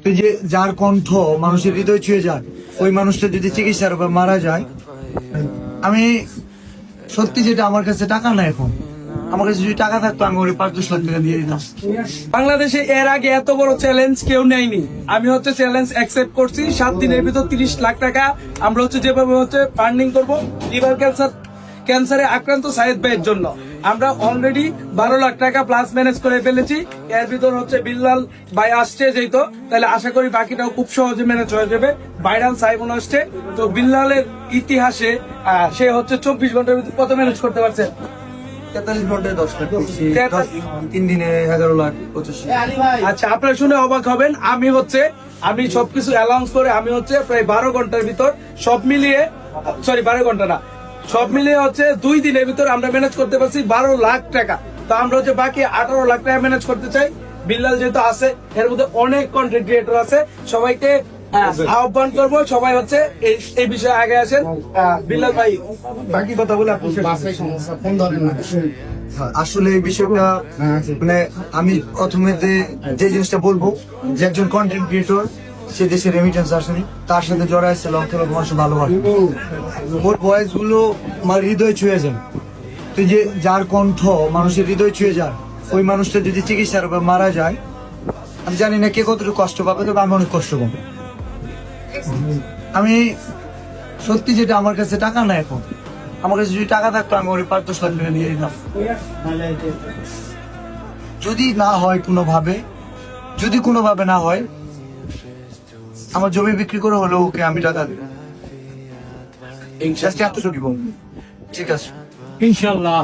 তুই যে যার কণ্ঠ মানুষের হৃদয় ছুঁয়ে যায়, ওই মানুষটা যদি চিকিৎসার উপর মারা যায়, আমি সত্যি যেটা আমার কাছে টাকা নাই এখন, আমার কাছে যদি টাকা থাকতো আমি ওর 5-10 লাখ টাকা দিয়ে দিতাম। বাংলাদেশে এর আগে এত বড় চ্যালেঞ্জ কেউ নেয়নি। আমি চ্যালেঞ্জ অ্যাকসেপ্ট করছি। 7 দিনের ভিতর 30 লাখ টাকা আমরা যেভাবে ফান্ডিং করব লিভার ক্যান্সারে আক্রান্ত সাইদ ভাইয়ের জন্য। আমরা অলরেডি 12 লাখ টাকা প্লাস ম্যানেজ করে ফেলেছি। এর ভিতর বিল্লাল ভাই আসছে যেহেতু, তাহলে আশা করি বাকিটাও খুব সহজে ম্যানেজ হয়ে যাবে। ভাইরাল সাইমন আসছে তো বিল্লালের ইতিহাসে সে 24 ঘন্টার ভিতর কত ম্যানেজ করতে পারছে? 43 ঘন্টায় 10 লাখ করছি, 3 দিনে 11 লাখ 85। আচ্ছা, আপনারা শুনে অবাক হবেন। আমি সবকিছু অ্যালাউন্স করে আমি প্রায় 12 ঘন্টার ভিতর সব মিলিয়ে, সরি 12 ঘন্টা না, সব মিলিয়ে 2 দিনের ভিতর আমরা ম্যানেজ করতে পারছি 12 লাখ টাকা। তো আমরা বাকি 18 লাখ টাকা ম্যানেজ করতে চাই। বিল্লাল যেহেতু আছে, এর মধ্যে অনেক কন্টেন্ট ক্রিয়েটর আছে, সবাইকে আহ্বান করবো সবাই এই বিষয়ে আগে আসেন। বিল্লাল ভাই বাকি কথা বলে আপনি আসলে এই বিষয়টা মানে আমি প্রথমে যে জিনিসটা বলবো, যে একজন কন্টেন্ট ক্রিয়েটর সে দেশের রেমিটেন্স আসেনি, তার সাথে জড়াইছে লক্ষ লক্ষ মানুষ ভালোবাসে, ওর ভয়েস গুলো আমার হৃদয় ছুঁয়ে যায়। তুই যে যার কণ্ঠ মানুষের হৃদয় ছুঁয়ে যায়, ওই মানুষটা যদি চিকিৎসার উপর মারা যায়, আমি জানি না কে কতটুকু কষ্ট পাবে, তবে আমি অনেক কষ্ট পাবো। আমি সত্যি যেটা আমার কাছে টাকা নাই এখন, আমার কাছে যদি টাকা থাকতো আমি ওর 5-10 লাখ টাকা দিয়ে দিতাম। যদি না হয় কোনোভাবে, যদি কোনোভাবে না হয়, আমার জমি বিক্রি করে হলেও ওকে আমি টাকা দেবো। এতটুকু বলবো। ঠিক আছে, ইনশাল্লাহ।